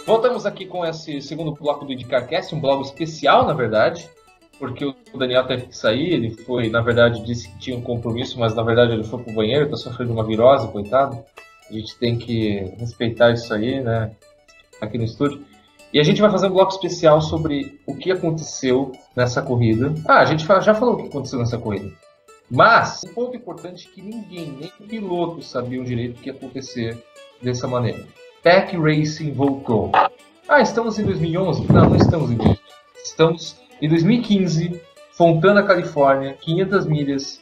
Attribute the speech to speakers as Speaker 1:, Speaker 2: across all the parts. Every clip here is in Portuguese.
Speaker 1: Voltamos aqui com esse segundo bloco do IndyCarCast, um bloco especial, na verdade, porque o Daniel teve que sair, ele foi, na verdade, disse que tinha um compromisso, mas na verdade ele foi pro banheiro, está sofrendo uma virose, coitado. A gente tem que respeitar isso aí, né, aqui no estúdio. E a gente vai fazer um bloco especial sobre o que aconteceu nessa corrida. A gente já falou o que aconteceu nessa corrida. Mas, um ponto importante é que ninguém, nem pilotos, sabiam direito o que ia acontecer dessa maneira. Pack Racing voltou. Estamos em 2011? Não estamos em 2011. Estamos em 2015, Fontana, Califórnia, 500 milhas,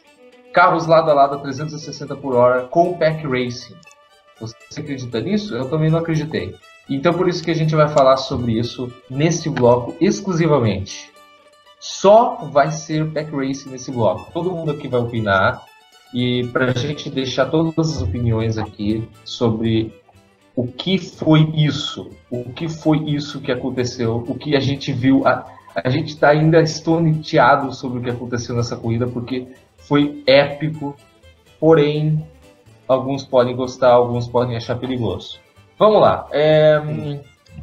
Speaker 1: carros lado a lado a 360 por hora, com o Pack Racing. Você acredita nisso? Eu também não acreditei. Então por isso que a gente vai falar sobre isso nesse bloco exclusivamente. Só vai ser Pack Racing nesse bloco. Todo mundo aqui vai opinar. E para a gente deixar todas as opiniões aqui sobre o que foi isso? O que foi isso que aconteceu? O que a gente viu? A gente está ainda estonteado sobre o que aconteceu nessa corrida, porque foi épico. Porém, alguns podem gostar, alguns podem achar perigoso. Vamos lá.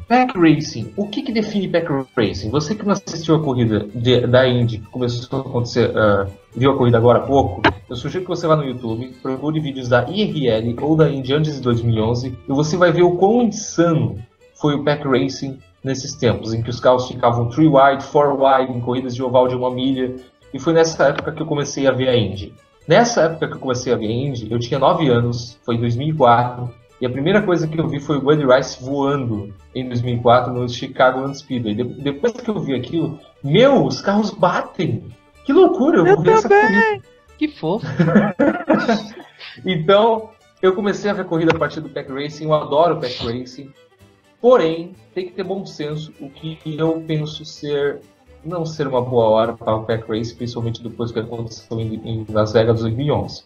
Speaker 1: Pack Racing. O que define Pack Racing? Você que não assistiu a corrida da Indy, que começou a acontecer, viu a corrida agora há pouco, eu sugiro que você vá no YouTube, procure vídeos da IRL ou da Indy antes de 2011 e você vai ver o quão insano foi o Pack Racing nesses tempos, em que os carros ficavam 3 wide, 4 wide, em corridas de oval de 1 milha, e foi nessa época que eu comecei a ver a Indy. Nessa época que eu comecei a ver a Indy, eu tinha 9 anos, foi em 2004, e a primeira coisa que eu vi foi o Buddy Rice voando em 2004 no Chicago Speedway. Depois que eu vi aquilo, os carros batem! Que loucura, eu vou ver essa corrida.
Speaker 2: Que fofo!
Speaker 1: Então, eu comecei a ver corrida a partir do Pack Racing, eu adoro o Pack Racing, porém, tem que ter bom senso, o que eu penso não ser uma boa hora para o Pack Racing, principalmente depois que aconteceu em Las Vegas 2011.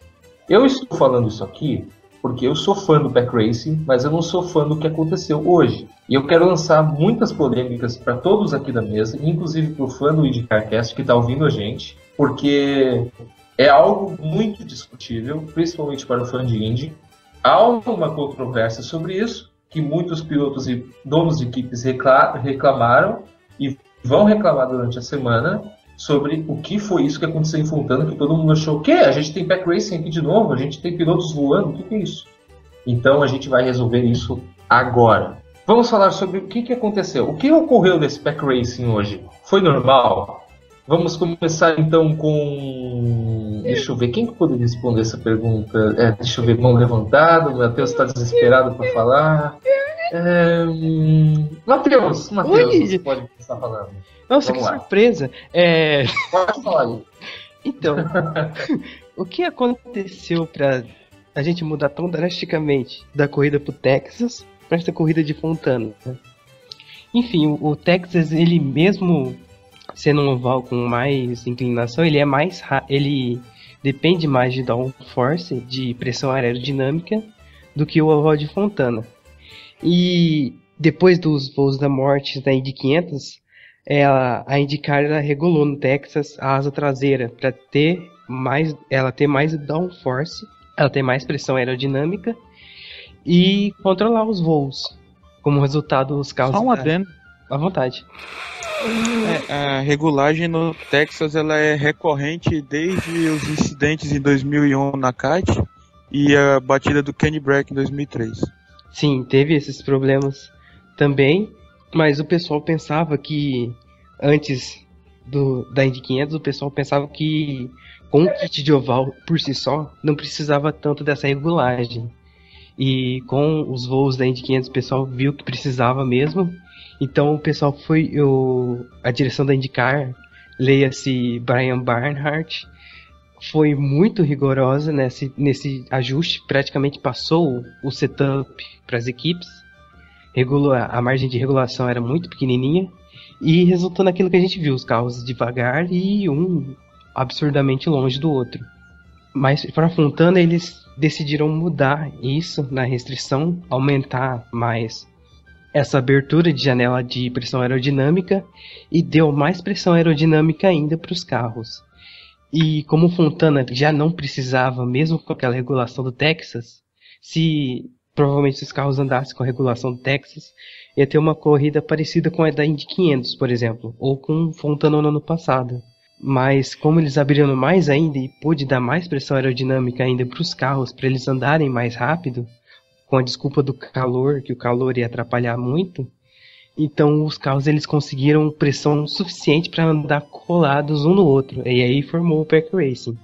Speaker 1: Eu estou falando isso aqui porque eu sou fã do Pack Racing, mas eu não sou fã do que aconteceu hoje. E eu quero lançar muitas polêmicas para todos aqui da mesa, inclusive para o fã do IndyCarCast que está ouvindo a gente, porque é algo muito discutível, principalmente para o fã de Indy. Há uma controvérsia sobre isso, que muitos pilotos e donos de equipes reclamaram e vão reclamar durante a semana sobre o que foi isso que aconteceu em Fontana, que todo mundo achou que a gente tem Pack Racing aqui de novo, a gente tem pilotos voando, o que é isso? Então a gente vai resolver isso agora. Vamos falar sobre o que aconteceu. O que ocorreu nesse Pack Racing hoje? Foi normal? Vamos começar então com... Deixa eu ver, quem que poderia responder essa pergunta? Deixa eu ver, mão levantada, o Matheus está desesperado para falar. Matheus, você pode começar falando.
Speaker 2: Nossa, vamos que lá. Surpresa!
Speaker 1: Pode falar aí.
Speaker 2: Então, o que aconteceu para a gente mudar tão drasticamente da corrida pro Texas para essa corrida de Fontana? Enfim, o Texas, ele mesmo sendo um oval com mais inclinação, ele depende mais de downforce, de pressão aerodinâmica, do que o oval de Fontana. E depois dos voos da morte da Indy 500, a IndyCar regulou no Texas a asa traseira para ela ter mais downforce, ela ter mais pressão aerodinâmica e controlar os voos. Como resultado, os carros...
Speaker 3: Só um adendo.
Speaker 2: À vontade.
Speaker 3: A regulagem no Texas ela é recorrente desde os incidentes em 2001 na kart e a batida do Kenny Brack em 2003.
Speaker 2: Sim, teve esses problemas também, mas o pessoal pensava que antes da Indy 500, o pessoal pensava que com o kit de oval por si só não precisava tanto dessa regulagem. E com os voos da Indy 500 o pessoal viu que precisava mesmo. Então o pessoal a direção da IndyCar, leia-se Brian Barnhart, foi muito rigorosa nesse ajuste, praticamente passou o setup para as equipes, a margem de regulação era muito pequenininha e resultou naquilo que a gente viu, os carros devagar e um absurdamente longe do outro. Mas para Fontana eles decidiram mudar isso na restrição, aumentar mais essa abertura de janela de pressão aerodinâmica e deu mais pressão aerodinâmica ainda para os carros. E como Fontana já não precisava, mesmo com aquela regulação do Texas, se provavelmente os carros andassem com a regulação do Texas, ia ter uma corrida parecida com a da Indy 500, por exemplo, ou com Fontana no ano passado. Mas como eles abriram mais ainda e pôde dar mais pressão aerodinâmica ainda para os carros, para eles andarem mais rápido, com a desculpa do calor, que o calor ia atrapalhar muito, então os carros eles conseguiram pressão suficiente para andar colados um no outro, e aí formou o Pack Racing.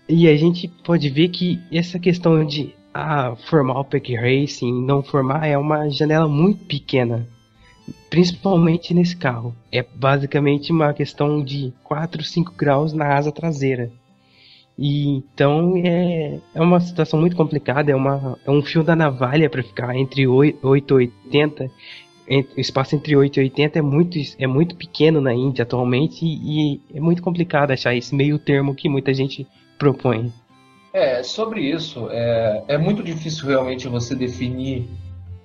Speaker 2: E a gente pode ver que essa questão de formar o Pack Racing, não formar, é uma janela muito pequena, principalmente nesse carro. É basicamente uma questão de 4, 5 graus na asa traseira. E então é uma situação muito complicada, é um fio da navalha para ficar entre 8 e 80. O espaço entre 8 e 80 é muito pequeno na Indy atualmente e é muito complicado achar esse meio termo que muita gente propõe.
Speaker 1: Sobre isso, é muito difícil realmente você definir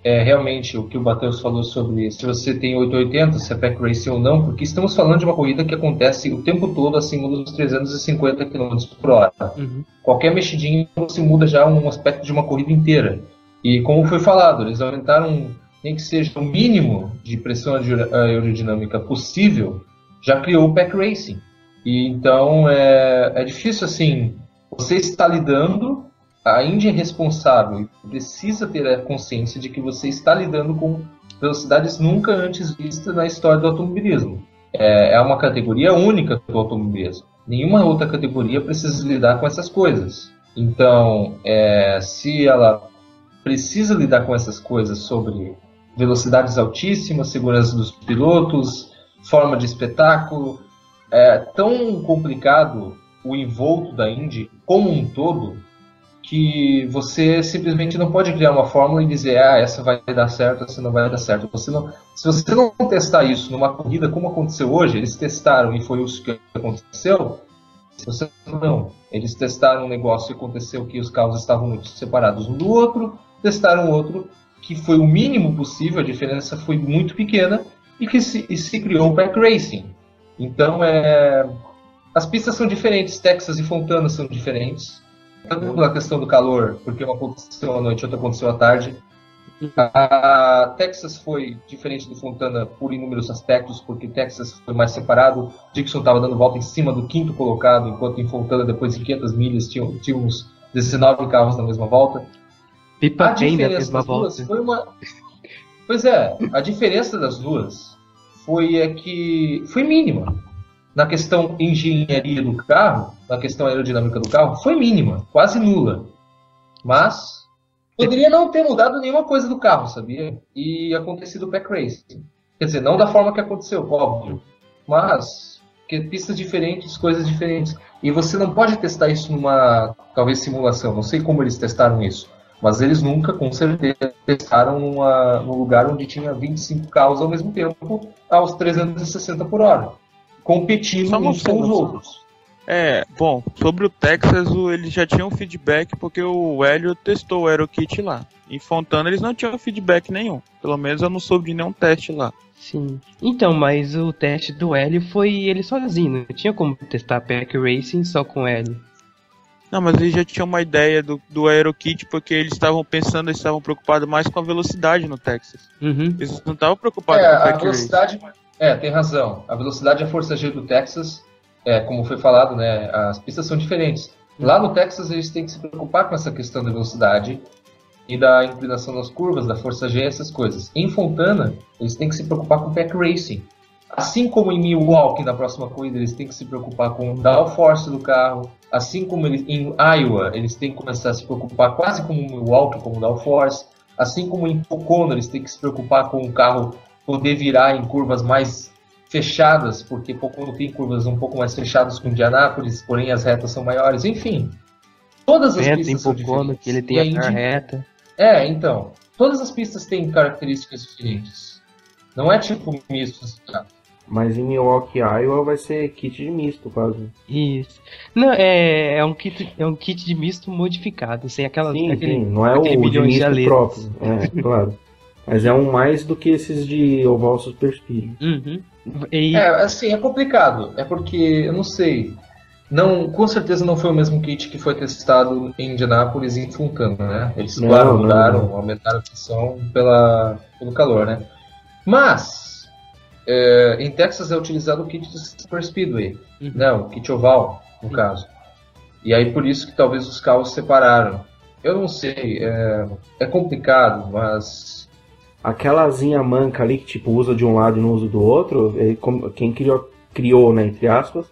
Speaker 1: realmente o que o Matheus falou sobre se você tem 880, se é Pack Racing ou não, porque estamos falando de uma corrida que acontece o tempo todo acima dos 350 km por hora.
Speaker 2: Uhum.
Speaker 1: Qualquer mexidinha você muda já um aspecto de uma corrida inteira. E como foi falado, eles aumentaram, nem que seja o mínimo de pressão aerodinâmica possível, já criou o Pack Racing. E então é difícil assim, você está lidando. A Indy é responsável e precisa ter a consciência de que você está lidando com velocidades nunca antes vistas na história do automobilismo. É uma categoria única do automobilismo. Nenhuma outra categoria precisa lidar com essas coisas. Então, se ela precisa lidar com essas coisas sobre velocidades altíssimas, segurança dos pilotos, forma de espetáculo, é tão complicado o envolto da Indy como um todo, que você simplesmente não pode criar uma fórmula e dizer essa vai dar certo, essa não vai dar certo. Se você não testar isso numa corrida como aconteceu hoje, eles testaram e foi isso que aconteceu, eles testaram um negócio e aconteceu que os carros estavam muito separados um do outro, testaram outro que foi o mínimo possível, a diferença foi muito pequena e se criou um Pack Racing. Então as pistas são diferentes, Texas e Fontana são diferentes. Tanto pela questão do calor, porque uma aconteceu à noite, outra aconteceu à tarde. A Texas foi diferente do Fontana por inúmeros aspectos, porque Texas foi mais separado. Dixon estava dando volta em cima do quinto colocado, enquanto em Fontana, depois de 500 milhas, tinha uns 19 carros na mesma volta.
Speaker 2: Pipa bem na mesma volta.
Speaker 1: Pois é, a diferença das duas foi mínima. Na questão engenharia do carro, na questão aerodinâmica do carro, foi mínima, quase nula. Mas poderia não ter mudado nenhuma coisa do carro, sabia? E acontecido o Pack Racing. Quer dizer, não da forma que aconteceu, óbvio. Mas pistas diferentes, coisas diferentes. E você não pode testar isso numa, talvez, simulação. Não sei como eles testaram isso. Mas eles nunca, com certeza, testaram num lugar onde tinha 25 carros ao mesmo tempo, aos 360 por hora. Competindo uns com os outros.
Speaker 3: Bom, sobre o Texas, eles já tinham feedback porque o Hélio testou o AeroKit lá. Em Fontana eles não tinham feedback nenhum. Pelo menos eu não soube de nenhum teste lá.
Speaker 2: Sim. Então, mas o teste do Hélio foi ele sozinho. Não tinha como testar Pack Racing só com o Hélio.
Speaker 3: Não, mas eles já tinham uma ideia do AeroKit porque eles estavam preocupados mais com a velocidade no Texas.
Speaker 2: Uhum.
Speaker 3: Eles não estavam preocupados com o Pack
Speaker 1: velocidade. Tem razão. A velocidade e a força G do Texas, como foi falado, né, as pistas são diferentes. Lá no Texas eles têm que se preocupar com essa questão da velocidade e da inclinação das curvas, da força G, essas coisas. Em Fontana, eles têm que se preocupar com o Pack Racing. Assim como em Milwaukee, na próxima corrida, eles têm que se preocupar com o downforce do carro. Assim como em Iowa, eles têm que começar a se preocupar quase como em Milwaukee, com o downforce. Assim como em Pocono, eles têm que se preocupar com o carro poder virar em curvas mais fechadas, porque Pocono tem curvas um pouco mais fechadas com Indianápolis, porém as retas são maiores. Enfim, todas as pistas são diferentes.
Speaker 2: Que ele tem a Indy... reta.
Speaker 1: Então, todas as pistas têm características diferentes. Não é tipo misto.
Speaker 4: Mas em Milwaukee, Iowa vai ser kit de misto, quase.
Speaker 2: Isso. Não, é um kit de misto modificado, sem aquela.
Speaker 4: Sim, não é o de misto próprio. Claro. Mas é um mais do que esses de oval super speed.
Speaker 2: Uhum.
Speaker 1: Assim, é complicado. É porque, eu não sei. Não, com certeza não foi o mesmo kit que foi testado em Indianápolis e em Fontana, né? Eles,
Speaker 4: Não,
Speaker 1: claro,
Speaker 4: não,
Speaker 1: mudaram,
Speaker 4: não.
Speaker 1: aumentaram a pressão pelo calor, né? Mas, em Texas é utilizado o kit de Super Speedway, né? O kit oval, no caso. E aí por isso que talvez os carros separaram. Eu não sei, é complicado, mas...
Speaker 4: Aquela asinha manca ali que tipo usa de um lado e não usa do outro, quem criou, né, entre aspas,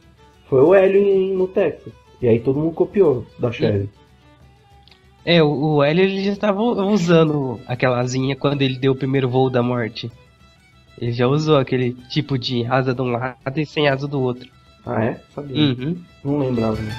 Speaker 4: foi o Hélio no Texas. E aí todo mundo copiou da Chevy.
Speaker 2: O Hélio ele já estava usando aquela asinha quando ele deu o primeiro voo da morte. Ele já usou aquele tipo de asa de um lado e sem asa do outro.
Speaker 4: Ah, é? Sabia. Não lembrava. Né?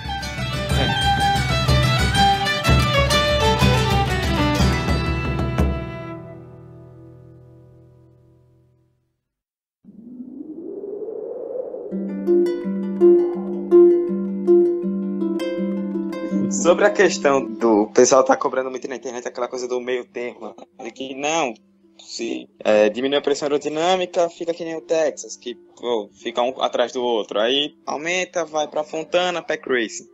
Speaker 5: Sobre a questão do pessoal tá cobrando muito na internet aquela coisa do meio termo, de que não, se diminui a pressão aerodinâmica, fica que nem o Texas, que fica um atrás do outro, aí aumenta, vai pra Fontana, Pack Racing.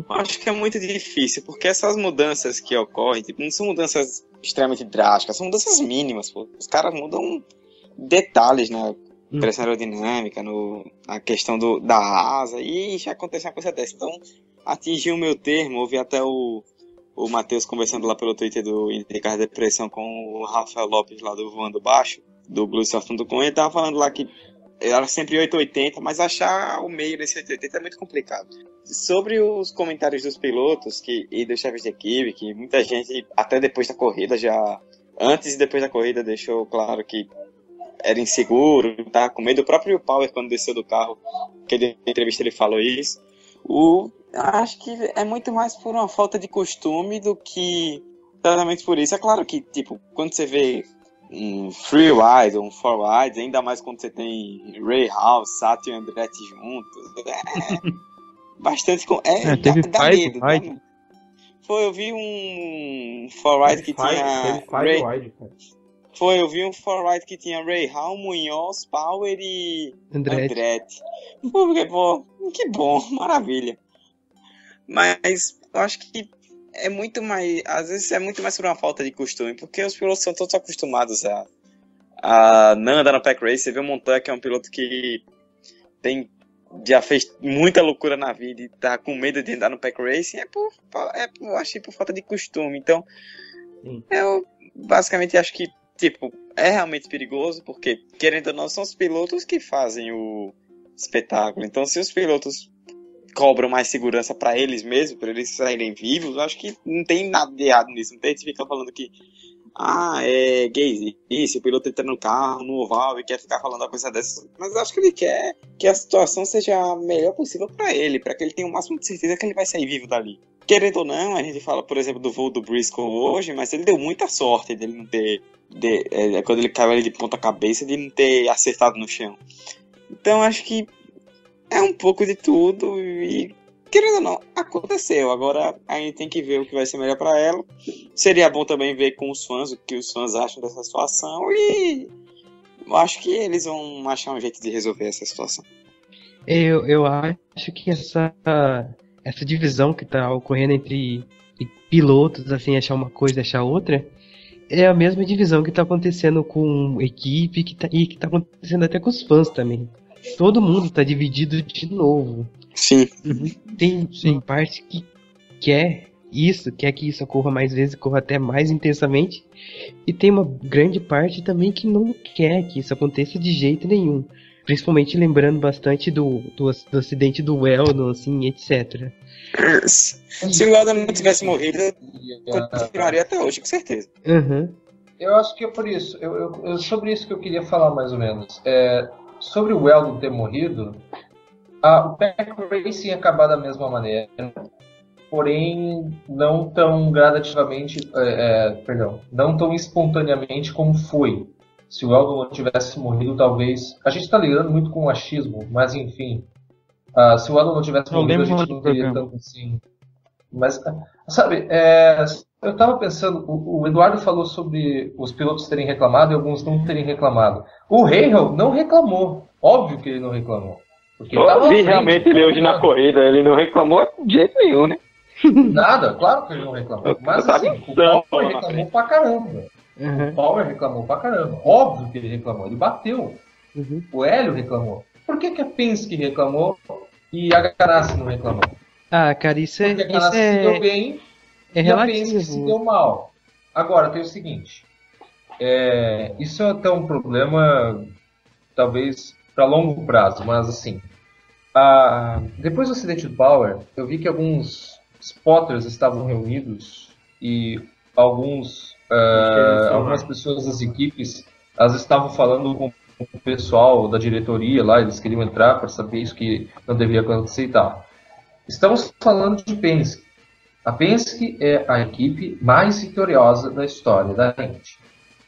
Speaker 5: Acho que é muito difícil, porque essas mudanças que ocorrem, tipo, não são mudanças extremamente drásticas, são mudanças mínimas, pô. Os caras mudam detalhes na pressão aerodinâmica, na questão da asa, e já acontece uma coisa dessa. Então, atingiu o meu termo, ouvi até o Matheus conversando lá pelo Twitter do Indicar Depressão com o Rafael Lopes lá do Voando Baixo, do Blues.com, ele tava falando lá que era sempre 880, mas achar o meio desse 880 é muito complicado. Sobre os comentários dos pilotos e dos chefes de equipe, que muita gente, até depois da corrida, antes e depois da corrida, deixou claro que era inseguro, estava com medo. O próprio Power, quando desceu do carro, que deu entrevista, ele falou isso. Acho que é muito mais por uma falta de costume do que exatamente por isso. É claro que, tipo, quando você vê um free ride ou um four ride, ainda mais quando você tem Ray House, Sato e Andretti juntos, bastante...
Speaker 3: teve
Speaker 5: dá medo, né? Eu vi um four ride que tinha... eu vi um four ride que tinha Ray Hall, Munhoz, Power e Andretti. Que bom, maravilha. Mas eu acho que é muito mais... Às vezes é muito mais por uma falta de costume, porque os pilotos são todos acostumados a não andar no Pack Race. Você vê o Montoya, que é um piloto que já fez muita loucura na vida e tá com medo de andar no Pack Racing, eu achei por falta de costume. Então, eu basicamente acho que, tipo, é realmente perigoso, porque, querendo ou não, são os pilotos que fazem o espetáculo. Então, se os pilotos cobram mais segurança para eles mesmos, para eles saírem vivos, eu acho que não tem nada de errado nisso. Não tem gente que fica falando que é gay, o piloto entra no carro, no oval e quer ficar falando uma coisa dessa. Mas eu acho que ele quer que a situação seja a melhor possível para ele, para que ele tenha o máximo de certeza que ele vai sair vivo dali. Querendo ou não, a gente fala, por exemplo, do voo do Briscoe hoje, mas ele deu muita sorte dele não ter, quando ele caiu ali de ponta cabeça, de não ter acertado no chão. Então acho que é um pouco de tudo e, querendo ou não, aconteceu. Agora a gente tem que ver o que vai ser melhor para ela. Seria bom também ver com os fãs o que os fãs acham dessa situação e eu acho que eles vão achar um jeito de resolver essa situação.
Speaker 2: Eu acho que essa divisão que tá ocorrendo entre pilotos, assim, achar uma coisa e achar outra, é a mesma divisão que tá acontecendo com equipe e que tá acontecendo até com os fãs também. Todo mundo tá dividido de novo.
Speaker 5: Sim.
Speaker 2: Tem parte que quer que isso ocorra mais vezes, ocorra até mais intensamente, e tem uma grande parte também que não quer que isso aconteça de jeito nenhum. Principalmente lembrando bastante do acidente do Weldon, assim, etc.
Speaker 5: Se o Weldon não tivesse morrido, continuaria até hoje, com certeza.
Speaker 1: Eu acho que é por isso. Sobre isso que eu queria falar, mais ou menos. Sobre o Weldon ter morrido, o Pack Racing ia acabar da mesma maneira, porém não tão gradativamente, não tão espontaneamente como foi. Se o Weldon não tivesse morrido, talvez... A gente está lidando muito com o achismo, mas enfim. Se o Weldon não tivesse morrido, a gente não teria tanto assim. Mas, sabe, eu estava pensando, o Eduardo falou sobre os pilotos terem reclamado e alguns não terem reclamado. O Rahal não reclamou. Óbvio que ele não reclamou. Porque eu
Speaker 6: vi realmente ele hoje na corrida, ele não reclamou de jeito nenhum, né?
Speaker 1: Nada, claro que ele não reclamou. Mas assim, o Power reclamou pra caramba. O Power reclamou pra caramba. Óbvio que ele reclamou, ele bateu. O Hélio reclamou. Por que a Penske reclamou e a Ganassi não reclamou?
Speaker 2: Ah, cara, isso é.
Speaker 1: Porque a Ganassi se deu bem e a Penske se deu mal. Agora, tem o seguinte. Isso é até um problema, talvez, para longo prazo, mas assim. Depois do acidente do Power, eu vi que alguns spotters estavam reunidos e algumas pessoas das equipes elas estavam falando com o pessoal da diretoria lá, eles queriam entrar para saber isso que não deveria acontecer e tal. Estamos falando de Penske. A Penske é a equipe mais vitoriosa da história da Indy.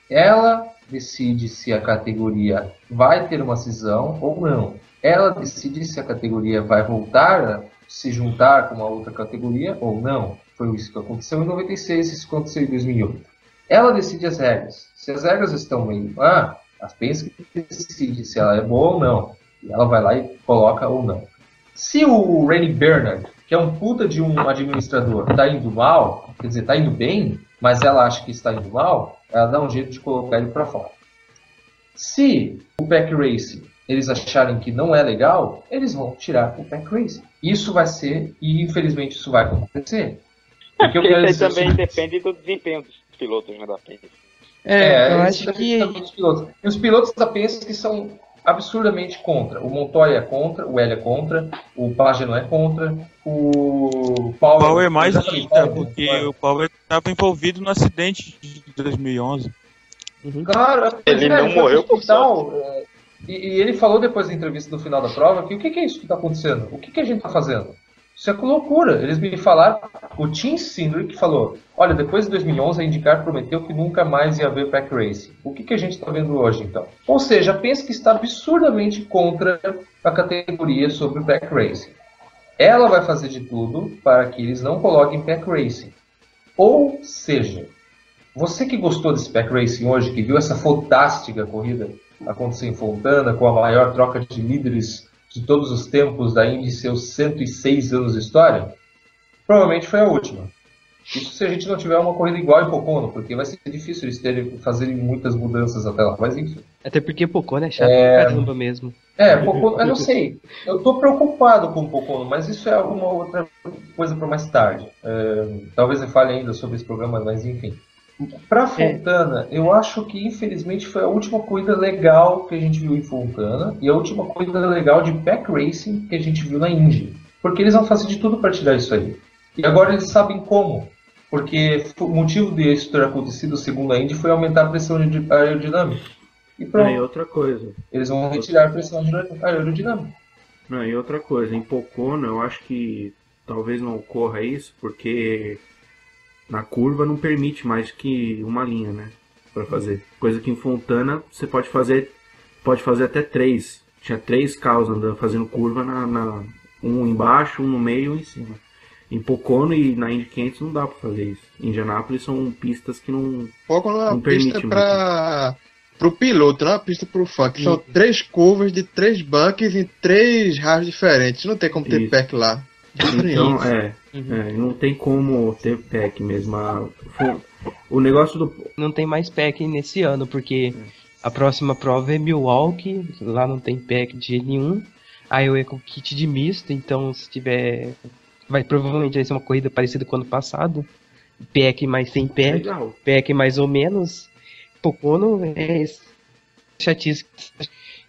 Speaker 1: Ela decide se a categoria vai ter uma cisão ou não. Ela decide se a categoria vai voltar a se juntar com uma outra categoria ou não. Foi isso que aconteceu em 96, isso aconteceu em 2008. Ela decide as regras. Se as regras estão meio... a Penske decide se ela é boa ou não. E ela vai lá e coloca ou não. Se o Rennie Bernard, que é um puta de um administrador, está indo mal, quer dizer, está indo bem, mas ela acha que está indo mal, ela dá um jeito de colocar ele para fora. Se o Pack Racing eles acharem que não é legal, eles vão tirar o Pack Racing. Isso vai ser, e infelizmente isso vai acontecer.
Speaker 6: Porque isso aí também depende do desempenho dos pilotos, né, da Penske.
Speaker 2: Eu acho que...
Speaker 1: E os pilotos da Penske são absurdamente contra. O Montoya é contra, o Hélio é contra, o Pagano é contra, o
Speaker 3: Power é mais ainda, porque o Power estava envolvido no acidente de 2011.
Speaker 1: Claro,
Speaker 6: ele não morreu por tal.
Speaker 1: E ele falou depois da entrevista do final da prova que o que é isso que está acontecendo? O que a gente está fazendo? Isso é loucura. Eles me falaram, o Tim Cindric falou, olha, depois de 2011 a IndyCar prometeu que nunca mais ia haver Pack Racing. O que a gente está vendo hoje, então? Ou seja, pensa que está absurdamente contra a categoria sobre o Pack Racing. Ela vai fazer de tudo para que eles não coloquem Pack Racing. Ou seja, você que gostou desse Pack Racing hoje, que viu essa fantástica corrida acontecer em Fontana, com a maior troca de líderes de todos os tempos da Indy, seus 106 anos de história, provavelmente foi a última. Isso se a gente não tiver uma corrida igual em Pocono, porque vai ser difícil eles fazerem muitas mudanças até lá, mas enfim.
Speaker 2: Até porque Pocono é chato pra caramba mesmo.
Speaker 1: Pocono, eu não sei. Eu tô preocupado com o Pocono, mas isso é alguma outra coisa para mais tarde. Talvez eu fale ainda sobre esse programa, mas enfim. Para Fontana, eu acho que infelizmente foi a última corrida legal que a gente viu em Fontana e a última corrida legal de Pack Racing que a gente viu na Indy. Porque eles vão fazer de tudo para tirar isso aí. E agora eles sabem como. Porque o motivo disso ter acontecido segundo a Indy foi aumentar a pressão aerodinâmica. E pronto.
Speaker 4: E outra coisa.
Speaker 1: Eles vão retirar a pressão aerodinâmica.
Speaker 4: E outra coisa, em Pocono eu acho que talvez não ocorra isso, porque na curva não permite mais que uma linha, né? Pra fazer. Coisa que em Fontana você pode fazer até 3. Tinha 3 carros andando, fazendo curva um embaixo, um no meio e um em cima. Em Pocono e na Indy 500 não dá pra fazer isso. Em Indianápolis são pistas que não
Speaker 7: Pocono é uma pista pro piloto, não é uma pista pro fã. Que são 3 curvas de 3 bunkers em 3 raios diferentes. Não tem como ter pack lá.
Speaker 4: Então, não tem como ter pack mesmo. O negócio do...
Speaker 2: Não tem mais pack nesse ano, porque a próxima prova é Milwaukee, lá não tem pack de jeito nenhum. Aí eu ia com kit de misto, então se tiver... provavelmente vai ser uma corrida parecida com o ano passado. Pack mais sem pack, legal. Pack mais ou menos. Pocono é chatice.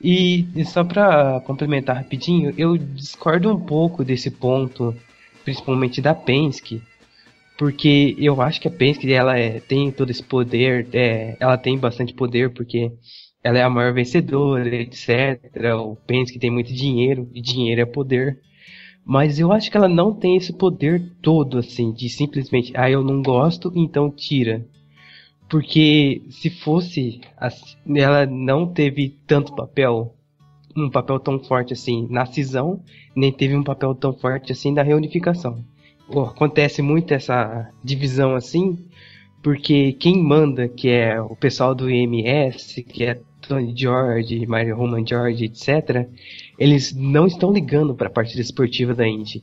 Speaker 2: E só pra complementar rapidinho, eu discordo um pouco desse ponto, principalmente da Penske, porque eu acho que a Penske ela tem todo esse poder, ela tem bastante poder porque ela é a maior vencedora, etc. O Penske tem muito dinheiro, e dinheiro é poder. Mas eu acho que ela não tem esse poder todo, assim, de simplesmente, eu não gosto, então tira. Porque se fosse assim, ela não teve tanto um papel tão forte assim na cisão, nem teve um papel tão forte assim na reunificação. Acontece muito essa divisão assim, porque quem manda, que é o pessoal do IMS, que é Tony George, Mario Roman George, etc., eles não estão ligando para a parte esportiva da Indy.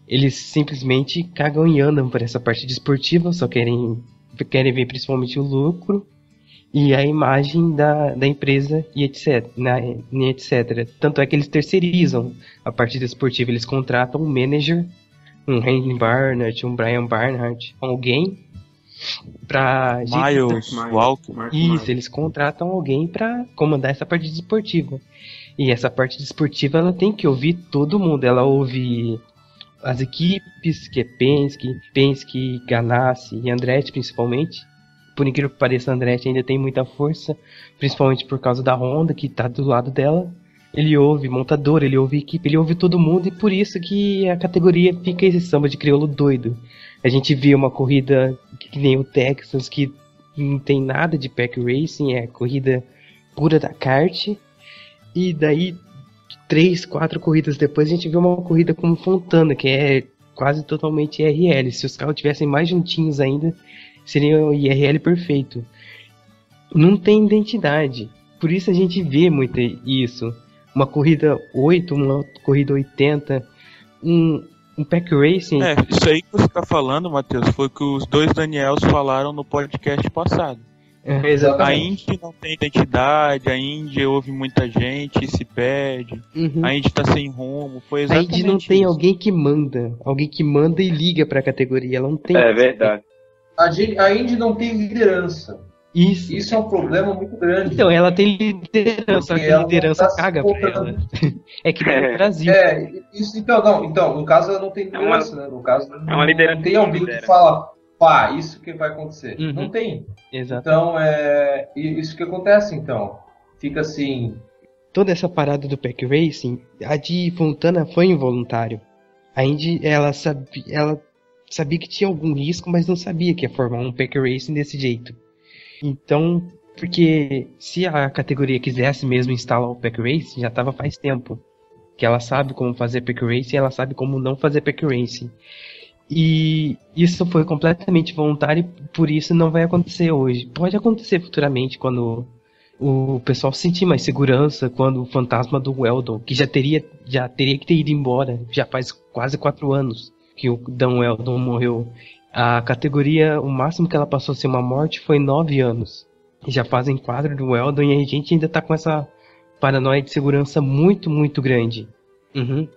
Speaker 2: Eles simplesmente cagam e andam por essa parte esportiva, só querem ver principalmente o lucro e a imagem da empresa e etc, etc. Tanto é que eles terceirizam a parte esportiva, eles contratam um manager, um Randy Barnett, um Brian Barnhart, alguém pra...
Speaker 3: Miles Walker.
Speaker 2: Isso, eles contratam alguém pra comandar essa parte esportiva. E essa parte esportiva, ela tem que ouvir todo mundo. Ela ouve as equipes, que é Penske, Ganassi e Andretti principalmente. Por incrível que pareça, a Andretti ainda tem muita força, principalmente por causa da Honda, que tá do lado dela. Ele ouve montador, ele ouve equipe, ele ouve todo mundo, e por isso que a categoria fica esse samba de crioulo doido. A gente vê uma corrida que nem o Texas, que não tem nada de pack racing, é corrida pura da kart, e daí 3, 4 corridas depois a gente vê uma corrida como Fontana, que é quase totalmente IRL. Se os carros tivessem mais juntinhos ainda, seria o IRL perfeito. Não tem identidade, por isso a gente vê muito isso. Uma corrida 8, uma corrida 80, um pack racing.
Speaker 3: Isso aí que você tá falando, Matheus, foi o que os dois Daniels falaram no podcast passado. A Indy não tem identidade, a Indy ouve muita gente, se perde, a Indy tá sem rumo, foi exatamente
Speaker 2: a Indy não tem alguém que manda e liga pra categoria, ela não tem.
Speaker 6: É verdade.
Speaker 1: A Indy não tem liderança. Isso é um problema muito grande.
Speaker 2: Então, ela tem liderança, só que a liderança caga pra ela. É que no Brasil.
Speaker 1: Então, no caso ela não tem liderança, né? No caso,
Speaker 6: uma liderança,
Speaker 1: não tem alguém que fala, pá, isso que vai acontecer. Não tem.
Speaker 2: Exato.
Speaker 1: Então, é isso que acontece, então. Fica assim...
Speaker 2: Toda essa parada do pack racing, a de Fontana foi involuntário. A Indy, ela sabia que tinha algum risco, mas não sabia que ia formar um pack racing desse jeito. Então, porque se a categoria quisesse mesmo instalar o pack racing, já estava faz tempo. Que ela sabe como fazer pack racing, ela sabe como não fazer pack racing. E isso foi completamente voluntário, e por isso não vai acontecer hoje. Pode acontecer futuramente, quando o pessoal sentir mais segurança, quando o fantasma do Weldon, que já teria que ter ido embora, já faz quase 4 anos que o Dan Weldon morreu. A categoria, o máximo que ela passou a ser uma morte foi 9 anos. Já fazem quadro do Weldon e a gente ainda tá com essa paranoia de segurança muito, muito grande.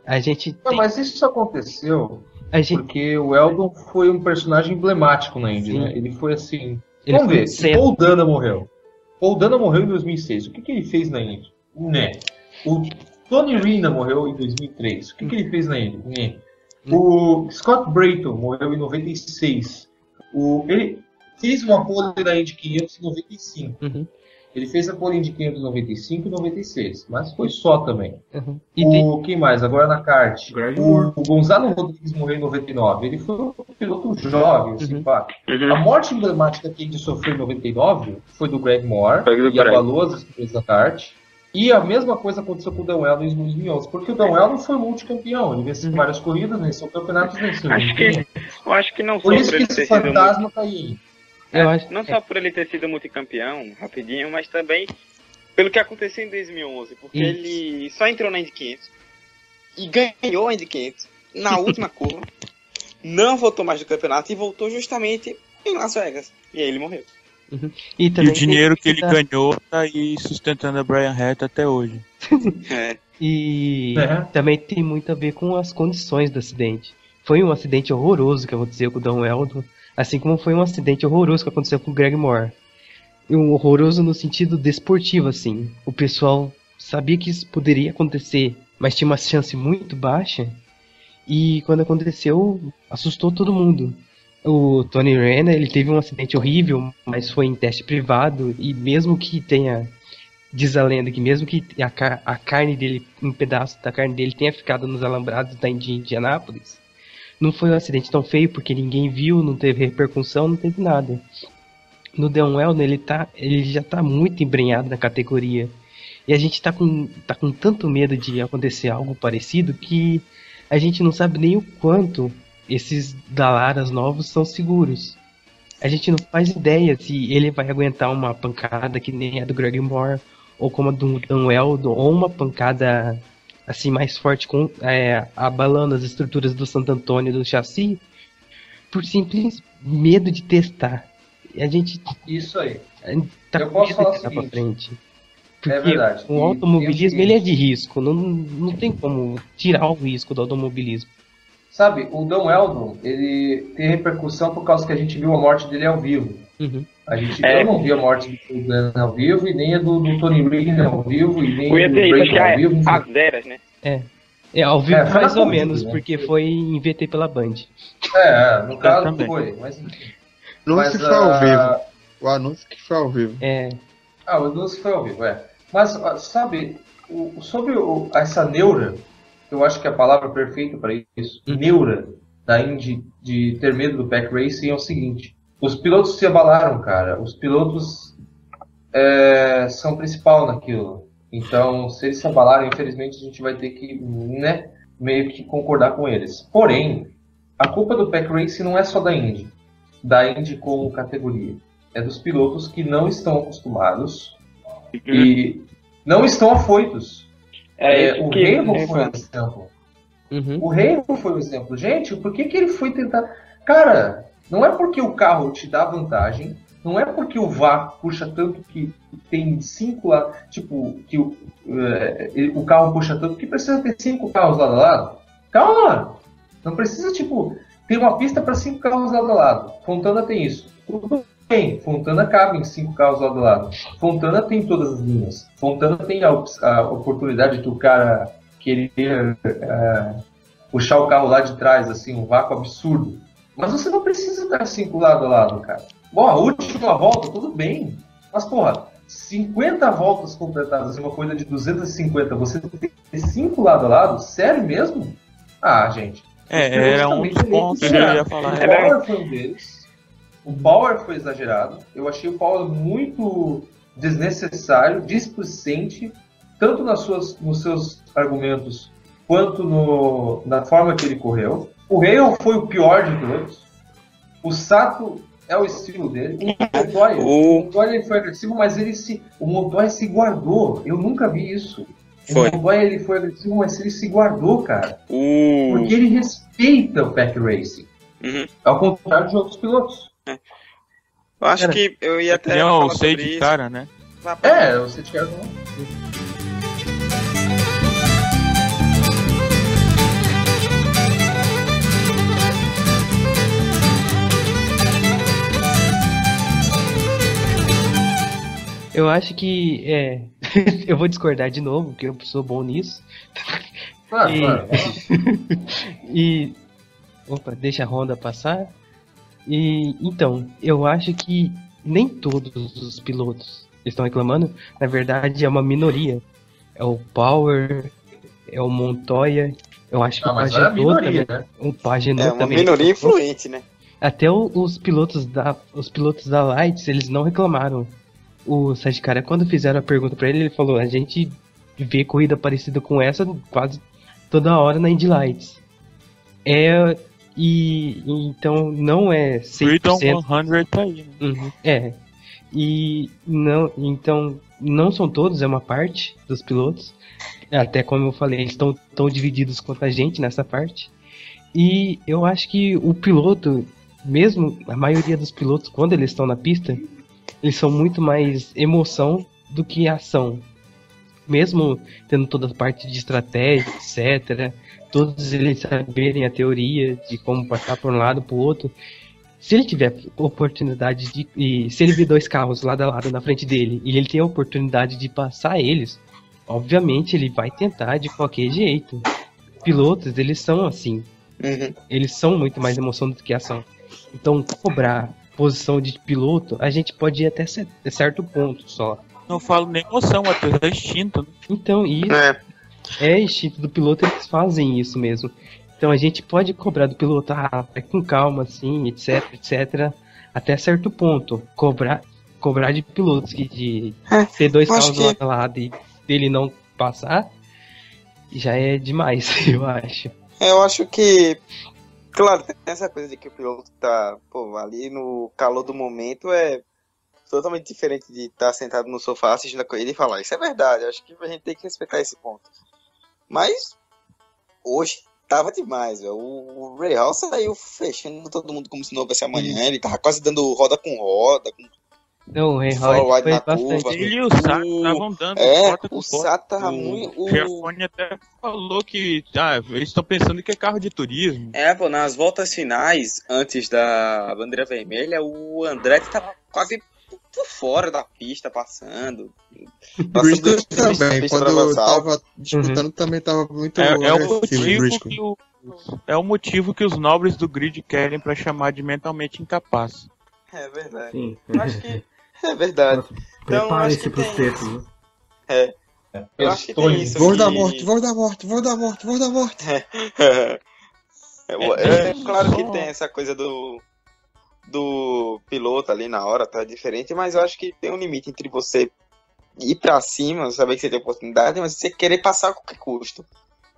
Speaker 2: A gente
Speaker 1: mas isso aconteceu porque o Weldon foi um personagem emblemático na Indy, né? Ele foi assim... Vamos ver, Paul Dana morreu. Paul Dana morreu em 2006. O que ele fez na Indy? Né. O Tony Rina morreu em 2003. O que ele fez na Indy? Né. O Scott Brayton morreu em 96. Ele fez uma pole da Indy 500 em 95. Ele fez a pole Indy 500 em 95 e 96. Mas foi só também. Quem mais? Agora na kart. O Gonzalo Rodrigues morreu em 99. Ele foi um piloto jovem, assim, pá. A morte emblemática que a Indy sofreu em 99 foi do Greg Moore. E abalou as equipes da kart. E a mesma coisa aconteceu com o Dan Weldon em 2011, porque o Dan Weldon foi multicampeão, ele venceu várias corridas, venceu campeonatos, venceu.
Speaker 6: Eu acho que não
Speaker 1: por isso que esse fantasma tá aí.
Speaker 6: Não só por ele ter sido multicampeão, rapidinho, mas também pelo que aconteceu em 2011, porque ele só entrou na Indy 500 e ganhou a Indy 500 na última curva, não voltou mais do campeonato e voltou justamente em Las Vegas. E aí ele morreu.
Speaker 3: E o dinheiro que ele ganhou tá aí sustentando a Brian Hatch até hoje.
Speaker 2: E também tem muito a ver com as condições do acidente. Foi um acidente horroroso que aconteceu com o Dan Weldon, assim como foi um acidente horroroso que aconteceu com o Greg Moore. E um horroroso no sentido desportivo, assim. O pessoal sabia que isso poderia acontecer, mas tinha uma chance muito baixa. E quando aconteceu, assustou todo mundo. O Tony Rena, ele teve um acidente horrível, mas foi em teste privado, e mesmo que tenha, diz a lenda, que mesmo que a carne dele, um pedaço da carne dele tenha ficado nos alambrados da Indianápolis, não foi um acidente tão feio, porque ninguém viu, não teve repercussão, não teve nada. No Dan Weldon, ele já tá muito embrenhado na categoria, e a gente tá com tanto medo de acontecer algo parecido, que a gente não sabe nem o quanto esses Dallaras novos são seguros. A gente não faz ideia se ele vai aguentar uma pancada que nem a do Greg Moore, ou como a do Dan Weldon, ou uma pancada assim mais forte, abalando as estruturas do Santo Antônio do chassi, por simples medo de testar. A gente
Speaker 1: Isso aí.
Speaker 2: Tá
Speaker 1: eu posso falar o seguinte,
Speaker 2: pra frente.
Speaker 1: Porque é verdade.
Speaker 2: O automobilismo ele é de risco, não tem como tirar o risco do automobilismo.
Speaker 1: Sabe, o Don Weldon, ele tem repercussão por causa que a gente viu a morte dele ao vivo.
Speaker 2: Uhum.
Speaker 1: Eu não vi a morte do Dan ao vivo, e nem a do Tony Reed ao vivo, e nem a do Brake ao vivo.
Speaker 6: As deras, né?
Speaker 2: Ao vivo mais ou menos, né? Porque foi em VT pela Band.
Speaker 1: No caso foi, mas enfim.
Speaker 7: Anúncio foi ao vivo. O anúncio que foi ao vivo.
Speaker 1: O anúncio foi ao vivo, Mas, sabe, sobre essa neura, eu acho que a palavra perfeita para isso, neura da Indy de ter medo do Pack Racing é o seguinte: os pilotos se abalaram, cara. Os pilotos são o principal naquilo. Então, se eles se abalarem, infelizmente a gente vai ter que, né, meio que concordar com eles. Porém, a culpa do Pack Racing não é só da Indy como categoria. É dos pilotos que não estão acostumados e não estão afoitos. O Hamilton foi um exemplo. O Hamilton foi um exemplo. Gente, por que ele foi tentar... Cara, não é porque o carro te dá vantagem, não é porque o vácuo puxa tanto que tem 5 lá, tipo, que o carro puxa tanto que precisa ter 5 carros lado a lado. Calma! Não precisa, tipo, ter uma pista para 5 carros lado a lado. Fontana tem isso. Tudo bem, Fontana cabe em 5 carros lado a lado. Fontana tem todas as linhas. Fontana tem a oportunidade do cara querer puxar o carro lá de trás, assim, um vácuo absurdo. Mas você não precisa estar 5 lado a lado, cara. Bom, a última volta, tudo bem. Mas, porra, 50 voltas completadas em uma coisa de 250, você ter 5 lado a lado? Sério mesmo? Gente.
Speaker 3: Era um dos pontos que eu ia falar.
Speaker 1: O Power foi um deles. O Power foi exagerado. Eu achei o Power muito desnecessário, displicente, tanto nos seus argumentos quanto na forma que ele correu. O Hale foi o pior de todos. O Sato é o estilo dele. O Montoya ele foi agressivo, mas o Montoya se guardou. Eu nunca vi isso. O Montoya ele foi agressivo, mas ele se guardou, cara. Porque ele respeita o Pack Racing. Ao contrário de outros pilotos.
Speaker 6: Eu acho que eu ia até
Speaker 3: falar o safety cara, né?
Speaker 1: O safety cara não.
Speaker 2: Eu acho que eu vou discordar de novo, porque eu sou bom nisso. Opa, deixa a Honda passar. Então, eu acho que nem todos os pilotos estão reclamando. Na verdade, é uma minoria. É o Power, é o Montoya. Eu acho que o Pagenaud também. Né? O Pagenaud
Speaker 6: uma minoria influente, né?
Speaker 2: Até os pilotos da Lights, eles não reclamaram. O Sérgio Cara, quando fizeram a pergunta pra ele falou: a gente vê corrida parecida com essa quase toda hora na Indy Lights. Então não é 100%.
Speaker 3: Freedom 100 tá aí, né?
Speaker 2: Então não são todos, é uma parte dos pilotos. Até como eu falei, eles estão tão divididos quanto a gente nessa parte. E eu acho que o piloto, mesmo a maioria dos pilotos, quando eles estão na pista, eles são muito mais emoção do que ação. Mesmo tendo toda a parte de estratégia, etc., todos eles saberem a teoria de como passar por um lado para o outro, se ele tiver oportunidade se ele ver 2 carros lado a lado na frente dele e ele tem a oportunidade de passar eles, obviamente ele vai tentar de qualquer jeito. Pilotos, eles são assim. Eles são muito mais emoção do que ação. Então, cobrar posição de piloto, a gente pode ir até certo ponto só.
Speaker 3: Não falo nem emoção, Matheus, é instinto. Né?
Speaker 2: Então, isso é instinto do piloto, eles fazem isso mesmo. Então a gente pode cobrar do piloto, vai com calma, assim, etc, até certo ponto. Cobrar de pilotos de ter 2 carros lado a lado e dele não passar, já é demais, eu acho.
Speaker 6: Eu acho que, claro, tem essa coisa de que o piloto tá ali no calor do momento, é totalmente diferente de estar sentado no sofá assistindo a corrida e falar, isso é verdade, acho que a gente tem que respeitar esse ponto.
Speaker 5: Mas hoje tava demais, velho. O Ray Hall saiu fechando todo mundo como se não houvesse amanhã. Ele tava quase dando roda com roda.
Speaker 2: Não, o Ray Hall foi
Speaker 5: na
Speaker 2: bastante.
Speaker 5: curva.
Speaker 3: Ele e o Sato estavam dando
Speaker 5: rota com o Sato tava muito...
Speaker 3: O Giafone até falou que eles estão pensando que é carro de turismo.
Speaker 6: Pô, nas voltas finais, antes da bandeira vermelha, o Andretti tava quase por fora da pista, passando.
Speaker 7: Briscoe também, quando tava disputando, também tava muito
Speaker 3: é o motivo que os nobres do grid querem pra chamar de mentalmente incapaz.
Speaker 5: É verdade.
Speaker 4: Sim.
Speaker 5: Acho que é verdade.
Speaker 4: Então, prepare-se pros textos.
Speaker 5: Eu acho que tem isso.
Speaker 7: Voz da morte.
Speaker 5: Claro que tem essa coisa do piloto ali na hora, tá diferente, mas eu acho que tem um limite entre você ir pra cima, saber que você tem oportunidade, mas você querer passar a qualquer custo.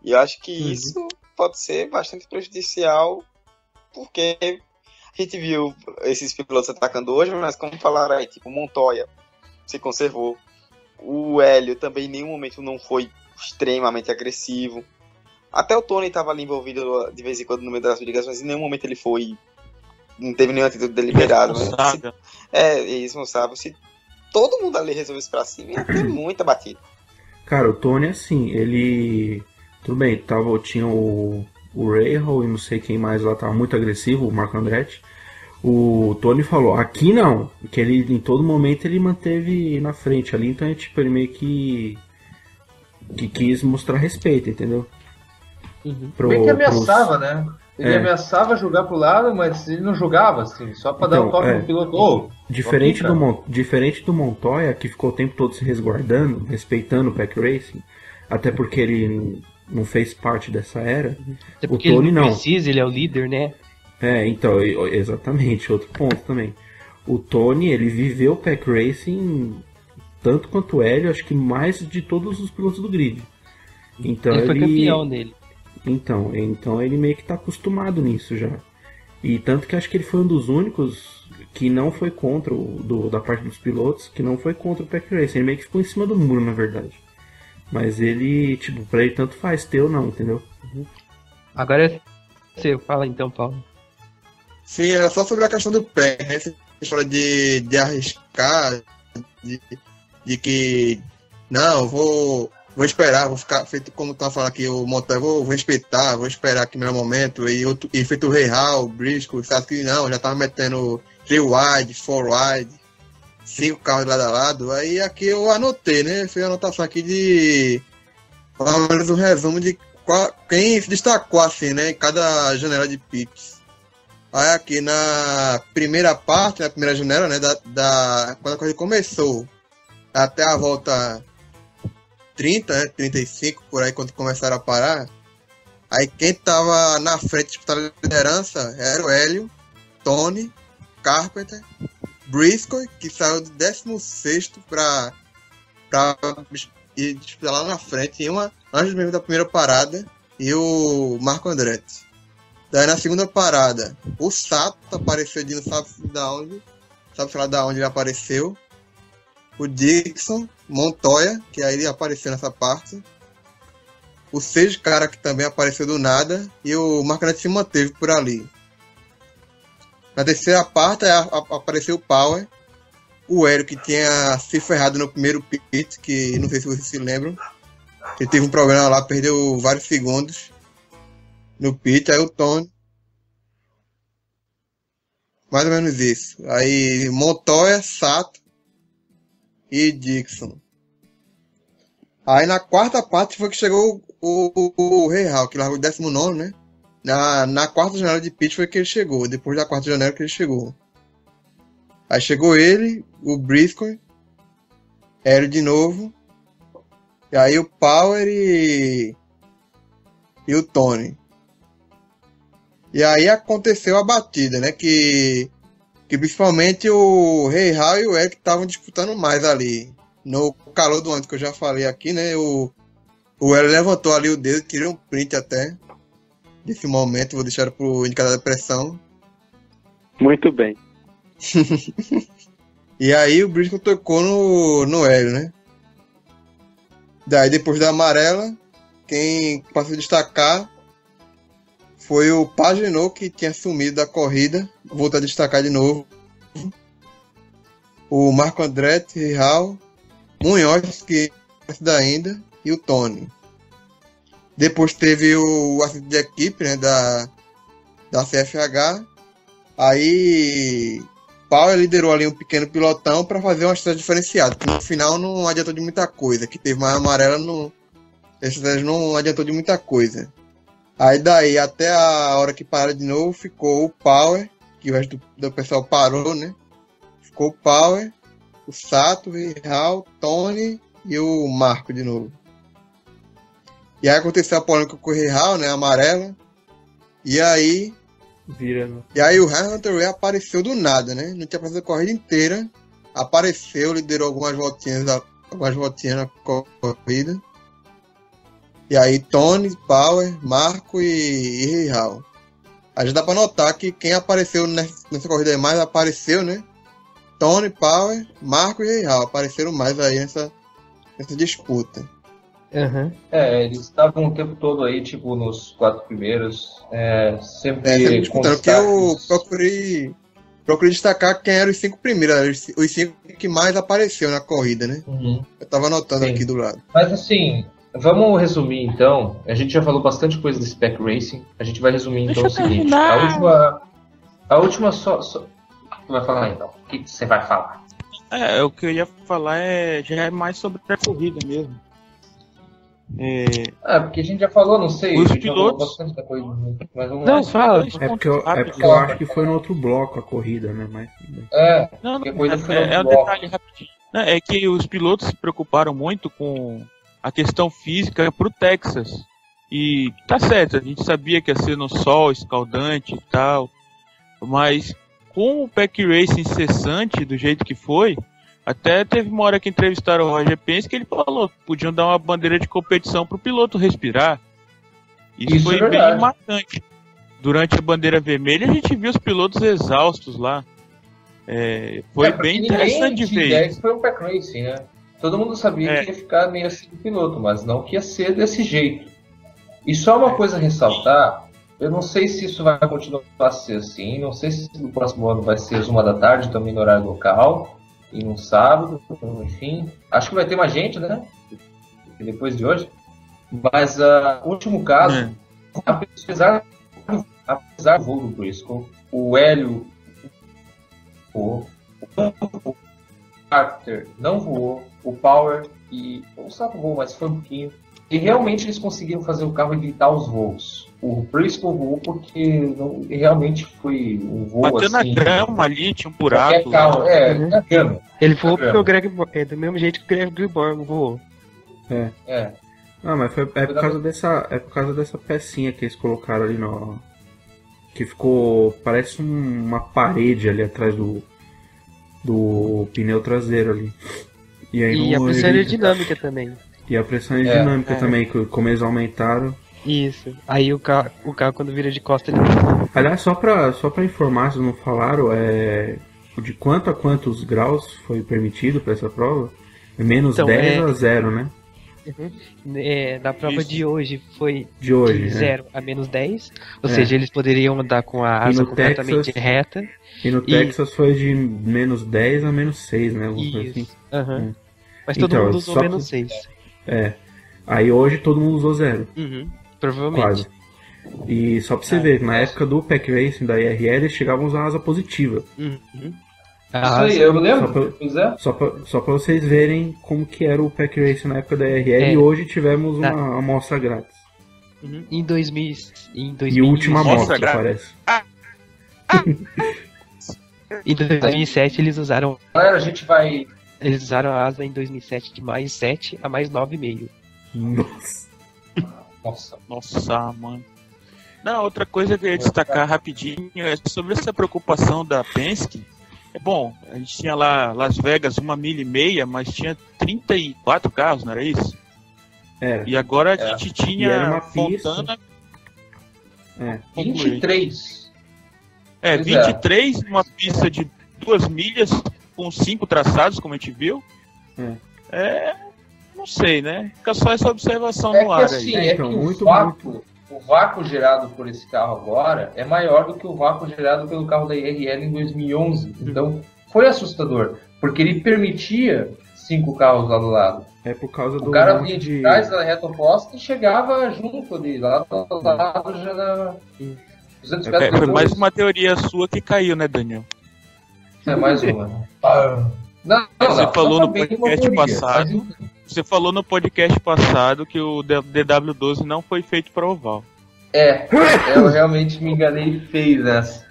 Speaker 5: E eu acho que isso pode ser bastante prejudicial, porque a gente viu esses pilotos atacando hoje, mas como falaram aí, tipo, Montoya se conservou. O Hélio também em nenhum momento não foi extremamente agressivo. Até o Tony estava ali envolvido de vez em quando no meio das brigas, mas em nenhum momento ele foi... Não teve nenhuma atitude deliberada. Irresponsável. Se todo mundo ali resolvesse pra cima, ia ter muita batida.
Speaker 4: Cara, o Tony, assim, ele... Tudo bem, tinha o Rahal e não sei quem mais lá, tava muito agressivo, o Marco Andretti. O Tony falou, aqui não, porque ele em todo momento ele manteve na frente ali, então tipo, ele meio que quis mostrar respeito, entendeu?
Speaker 1: Bem que ameaçava, né? Ele ameaçava jogar pro lado, mas ele não jogava assim, só pra dar um toque no piloto.
Speaker 4: Diferente do Montoya, que ficou o tempo todo se resguardando, respeitando o Pack Racing, até porque ele não fez parte dessa era.
Speaker 2: Até porque o Tony ele não precisa, ele é o líder, né?
Speaker 4: Então, exatamente, outro ponto também. O Tony, ele viveu o Pack Racing tanto quanto o Hélio, acho que mais de todos os pilotos do grid. Então,
Speaker 2: ele foi campeão dele.
Speaker 4: Então ele meio que tá acostumado nisso já. E tanto que acho que ele foi um dos únicos que não foi contra da parte dos pilotos, que não foi contra o Pack Racing. Ele meio que ficou em cima do muro, na verdade. Mas ele, tipo, pra ele tanto faz ter ou não, entendeu?
Speaker 2: Agora você fala então, Paulo.
Speaker 7: Sim, era só sobre a questão do pé, né? Essa história de arriscar, de que não, vou esperar, vou ficar feito como tá falando aqui o Montoya, vou respeitar, vou esperar aqui no meu momento, e feito o Rahal, o Briscoe, sabe que não, já tava metendo 3 wide, 4 wide, 5 carros de lado a lado, aí aqui eu anotei, né? Fiz a anotação aqui de um resumo de quem se destacou assim, né? Em cada janela de pits. Aí aqui na primeira parte, na primeira janela, né? Quando a corrida começou até a volta 30, né, 35, por aí, quando começaram a parar. Aí quem tava na frente disputando a liderança era o Hélio, Tony, Carpenter, Briscoe, que saiu de 16º pra disputar lá na frente, antes mesmo da primeira parada, e o Marco Andretti. Daí na segunda parada, o Sato apareceu de não sabe lá da onde ele apareceu. O Dixon, Montoya, que aí ele apareceu nessa parte. O Sage Cara, que também apareceu do nada. E o Marco Andretti se manteve por ali. Na terceira parte apareceu o Power. O Hélio, que tinha se ferrado no primeiro pit, que não sei se vocês se lembram. Ele teve um problema lá, perdeu vários segundos no pit. Aí o Tony. Mais ou menos isso. Aí Montoya, Sato e Dixon. Aí na quarta parte foi que chegou o Rahal, que largou o 19º, né? Na quarta janela de pit foi que ele chegou. Depois da quarta janela que ele chegou. Aí chegou ele, o Briscoe, Hélio de novo. E aí o Power e o Tony. E aí aconteceu a batida, né? Que principalmente o Rahal e o Hélio estavam disputando mais ali. No calor do ano que eu já falei aqui, né? O Hélio levantou ali o dedo, tirei um print até desse momento, vou deixar pro indicador da pressão.
Speaker 6: Muito bem.
Speaker 7: E aí o Briscoe tocou no Hélio, né? Daí depois da amarela, quem passou a destacar foi o Pagenaud, que tinha sumido da corrida, voltou a destacar de novo. O Marco Andretti, Rahal, Munhoz, que ainda, e o Tony. Depois teve o acidente de equipe, né, da CFH. Aí Power liderou ali um pequeno pilotão para fazer uma estratégia diferenciada, que no final não adiantou de muita coisa, que teve mais amarela, a estratégia não adiantou de muita coisa. Aí daí até a hora que para de novo ficou o Power, que o resto do pessoal parou, né? Ficou o Power, o Sato, o Rahal, Tony e o Marco de novo. E aí aconteceu a polêmica com o Rahal, né? Amarela. E aí o Hunter Ray apareceu do nada, né? Não tinha passado a corrida inteira. Apareceu, liderou algumas voltinhas na corrida. E aí Tony, Power, Marco e Rahal. Aí já dá pra notar que quem apareceu nessa corrida aí mais apareceu, né? Tony, Power, Marco e Rahal apareceram mais aí nessa disputa.
Speaker 2: Uhum.
Speaker 1: Eles estavam o tempo todo aí, tipo, nos 4 primeiros. Sempre
Speaker 7: disputando, porque eu procurei destacar quem eram os 5 primeiros, os 5 que mais apareceu na corrida, né?
Speaker 1: Uhum.
Speaker 7: Eu tava anotando aqui do lado.
Speaker 1: Mas assim, vamos resumir então. A gente já falou bastante coisa desse Spec Racing. A gente vai resumir então o seguinte. A última só... Tu vai falar então. O que você vai falar?
Speaker 3: O que eu ia falar já é mais sobre a corrida mesmo.
Speaker 1: Porque a gente já falou, não sei.
Speaker 3: Os pilotos.
Speaker 1: Bastante da coisa, mas vamos
Speaker 2: não, fala.
Speaker 4: É porque eu acho que foi no outro bloco a corrida, né? Mas...
Speaker 3: é um detalhe rapidinho. É que os pilotos se preocuparam muito com a questão física pro Texas. E tá certo, a gente sabia que ia ser no sol, escaldante e tal. Mas com o Pack Racing incessante do jeito que foi, até teve uma hora que entrevistaram o Roger Penske que ele falou que podiam dar uma bandeira de competição pro piloto respirar. Isso foi bem marcante. Durante a bandeira vermelha a gente viu os pilotos exaustos lá. Foi bem interessante de ver.
Speaker 1: Isso foi um Pack Racing, né? Todo mundo sabia que ia ficar meio assim do piloto, mas não que ia ser desse jeito. E só uma coisa a ressaltar, eu não sei se isso vai continuar a ser assim, não sei se no próximo ano vai ser às 1 da tarde, também no horário local, e no sábado, enfim. Acho que vai ter mais gente, né? Depois de hoje. Mas o último caso, apesar do voo do Briscoe, o Hélio voou, o Carter não voou, o Power e o Sato voou, mas foi um pouquinho. E realmente eles conseguiram fazer o carro evitar os voos. O Briscoe voou porque realmente foi um voo
Speaker 3: bateu
Speaker 1: assim...
Speaker 3: na grama ali, tinha um buraco.
Speaker 1: Na grama.
Speaker 2: Ele voou porque o Greg... do mesmo jeito que o Greg Borman voou.
Speaker 4: Não, mas é por causa dessa pecinha que eles colocaram ali no... Que ficou... Parece uma parede ali atrás do pneu traseiro ali. E, aí
Speaker 2: a pressão aerodinâmica também.
Speaker 4: E a pressão aerodinâmica também, como eles aumentaram.
Speaker 2: Isso. Aí o carro quando vira de costa ele...
Speaker 4: Aliás, só pra informar, se não falaram, de quanto a quantos graus foi permitido para essa prova? Menos então, 10 a 0, né?
Speaker 2: Na prova de hoje foi
Speaker 4: de
Speaker 2: 0 a menos 10, ou seja, eles poderiam andar com a asa completamente reta.
Speaker 4: E no Texas foi de menos 10 a menos 6, né?
Speaker 2: Isso. Assim. Mas todo mundo usou menos 6.
Speaker 4: Aí hoje todo mundo usou 0.
Speaker 2: Provavelmente.
Speaker 4: Quase. E só pra você ver, na época do Pack Racing da IRL, eles chegavam a usar asa positiva.
Speaker 1: Isso aí, eu lembro.
Speaker 4: Só pra vocês verem como que era o Pack Racing na época da IRL, e hoje tivemos uma amostra grátis.
Speaker 2: Em 2000
Speaker 4: e última amostra, parece.
Speaker 2: Em 2007 eles usaram...
Speaker 1: Galera, a gente vai...
Speaker 2: Eles usaram a asa em 2007 de mais 7 a mais 9,5.
Speaker 3: Nossa, mano. Não, outra coisa que eu ia destacar rapidinho é sobre essa preocupação da Penske. Bom, a gente tinha lá Las Vegas 1,5 milha, mas tinha 34 carros, não era isso? E agora a gente tinha
Speaker 4: era uma
Speaker 3: Fontana...
Speaker 1: 23.
Speaker 3: 23 numa pista de 2 milhas com 5 traçados, como a gente viu. não sei, né? Fica só essa observação no ar
Speaker 1: assim,
Speaker 3: aí.
Speaker 1: Então, o vácuo gerado por esse carro agora é maior do que o vácuo gerado pelo carro da IRL em 2011. Então, foi assustador, porque ele permitia 5 carros lá do lado.
Speaker 4: É por causa do...
Speaker 1: O cara vinha de trás da reta oposta e chegava junto ali, lá do lado já na... 200 metros
Speaker 3: foi mais uma teoria sua que caiu, né, Daniel?
Speaker 1: É mais uma.
Speaker 3: Você falou no podcast passado. Você falou no podcast passado que o DW12 não foi feito para oval.
Speaker 1: Eu realmente me enganei feio nessa.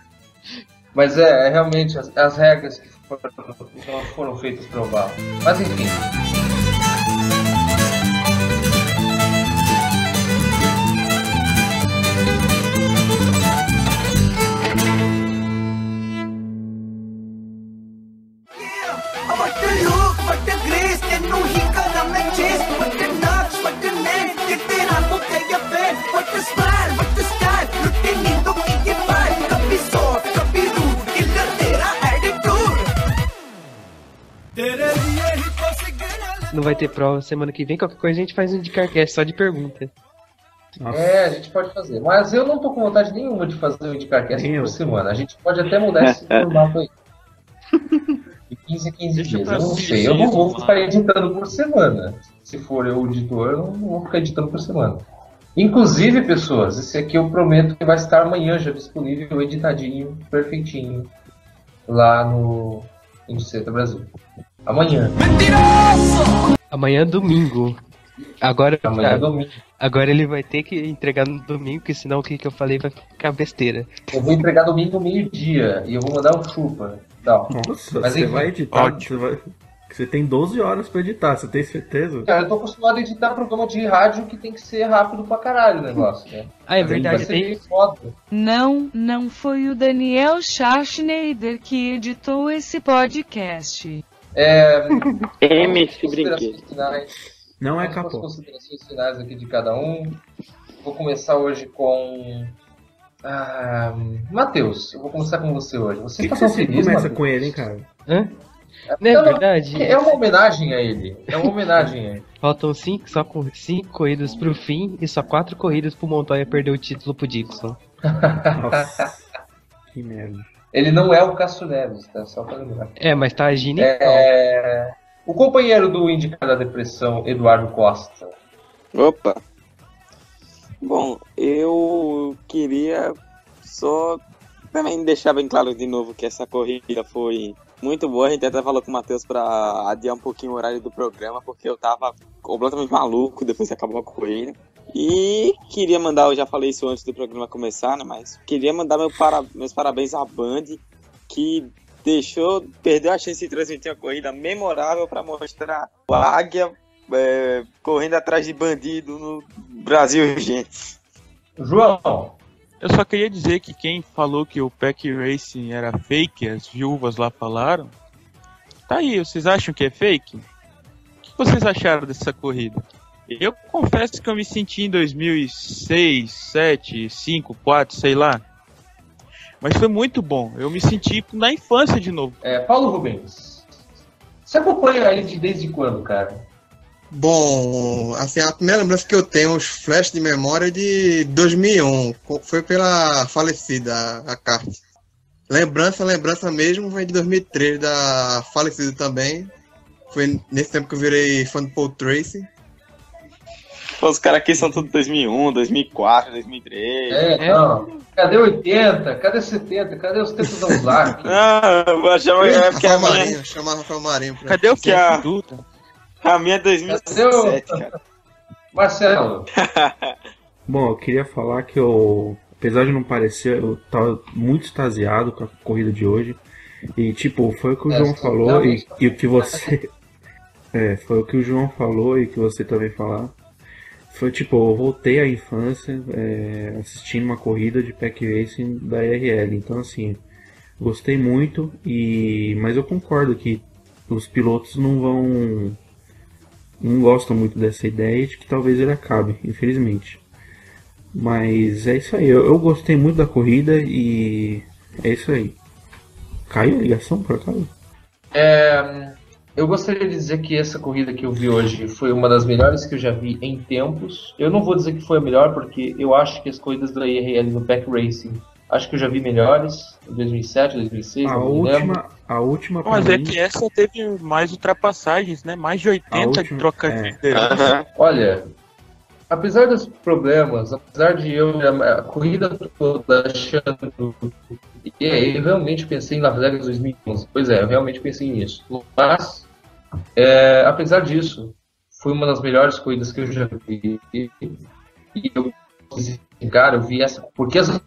Speaker 1: Mas realmente as regras que foram feitas para oval. Mas enfim.
Speaker 2: Não vai ter prova semana que vem, qualquer coisa a gente faz um IndyCarCast só de pergunta.
Speaker 1: Nossa. A gente pode fazer. Mas eu não tô com vontade nenhuma de fazer um IndyCarCast por semana. A gente pode até mudar esse formato aí. De 15 a 15 dias. Eu não sei. Eu não vou ficar editando por semana. Se for eu o editor, eu não vou ficar editando por semana. Inclusive, pessoas, esse aqui eu prometo que vai estar amanhã já disponível, editadinho, perfeitinho, lá no Indiceta Brasil. Amanhã.
Speaker 2: Mentiroso! Amanhã é domingo. Agora ele vai ter que entregar no domingo, porque senão o que eu falei vai ficar besteira.
Speaker 1: Eu vou entregar domingo meio-dia e eu vou mandar o chupa. Então,
Speaker 4: nossa, mas você vai editar? Você tem 12 horas pra editar, você tem certeza?
Speaker 1: Cara, eu tô acostumado a editar programa de rádio que tem que ser rápido pra caralho o negócio, né?
Speaker 2: É verdade.
Speaker 8: Não foi o Daniel Schachneider que editou esse podcast.
Speaker 5: MC Brinquedo.
Speaker 4: Não é capô.
Speaker 1: As considerações finais aqui de cada um. Vou começar hoje com... Matheus, eu vou começar com você hoje. Você tá tão feliz,
Speaker 4: começa
Speaker 1: Mateus?
Speaker 4: Com ele, hein, cara?
Speaker 2: Hã? Não é verdade?
Speaker 1: É uma homenagem a ele.
Speaker 2: Faltam 5 corridas pro fim e só 4 corridas pro Montoya perder o título pro Dixon.
Speaker 4: Nossa. Que merda.
Speaker 1: Ele não é o Cássio Neves, tá? Só pra lembrar.
Speaker 2: Mas tá agindo
Speaker 1: o companheiro do Indicado da Depressão, Eduardo Costa.
Speaker 5: Opa! Bom, eu queria só também deixar bem claro de novo que essa corrida foi muito boa. A gente até falou com o Matheus pra adiar um pouquinho o horário do programa, porque eu tava completamente maluco depois que acabou a corrida. E queria mandar, eu já falei isso antes do programa começar, né? Mas queria mandar meus parabéns à Band, que perdeu a chance de transmitir uma corrida memorável para mostrar o Águia correndo atrás de bandido no Brasil, gente.
Speaker 1: João,
Speaker 3: eu só queria dizer que quem falou que o Pack Racing era fake, as viúvas lá falaram, tá aí, vocês acham que é fake? O que vocês acharam dessa corrida? Eu confesso que eu me senti em 2006, 2007, 2005, 2004, sei lá. Mas foi muito bom. Eu me senti na infância de novo.
Speaker 1: Paulo Rubens, você acompanha ele desde quando, cara?
Speaker 7: Bom, assim, a primeira lembrança que eu tenho, os flashes de memória de 2001. Foi pela falecida, a Kart. Lembrança mesmo, foi de 2003, da falecida também. Foi nesse tempo que eu virei fã do Paul Tracy.
Speaker 5: Os caras aqui são tudo 2001, 2004, 2003.
Speaker 1: Não. Cadê 80? Cadê 70? Cadê os tempos da Ozark?
Speaker 5: Eu achava que a minha...
Speaker 7: Chamava Rafael Marinho.
Speaker 3: Cadê o que
Speaker 5: A minha é 2007, cara.
Speaker 1: Marcelo.
Speaker 4: Bom, eu queria falar que apesar de não parecer, eu tava muito extasiado com a corrida de hoje. E tipo, foi o que o João falou e o que você... foi o que o João falou e o que você também falou. Foi tipo, eu voltei à infância assistindo uma corrida de Pack Racing da IRL. Então assim, gostei muito, mas eu concordo que os pilotos não gostam muito dessa ideia de que talvez ele acabe, infelizmente. Mas é isso aí, eu gostei muito da corrida e é isso aí. Caiu a ligação por acaso?
Speaker 1: Eu gostaria de dizer que essa corrida que eu vi hoje foi uma das melhores que eu já vi em tempos. Eu não vou dizer que foi a melhor, porque eu acho que as corridas da IRL no Pack Racing, acho que eu já vi melhores, em 2007, 2006,
Speaker 4: a última
Speaker 3: mas mim... é que essa teve mais ultrapassagens, né? Mais de 80 de troca de liderança.
Speaker 1: Olha, apesar dos problemas, apesar de eu a corrida toda achando... eu realmente pensei em Las Vegas 2011. Pois é, eu realmente pensei nisso. Mas, apesar disso, foi uma das melhores corridas que eu já vi. E eu, cara, eu vi essa... Porque as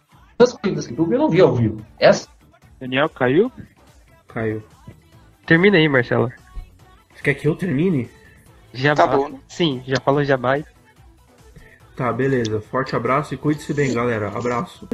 Speaker 1: corridas que eu vi, eu não vi ao vivo. Essa...
Speaker 3: Daniel, caiu?
Speaker 4: Caiu.
Speaker 2: Termina aí, Marcelo.
Speaker 4: Você quer que eu termine?
Speaker 2: Jabá. Tá bom, né? Sim, já falou jabá.
Speaker 4: Tá, beleza. Forte abraço e cuide-se bem, galera. Abraço.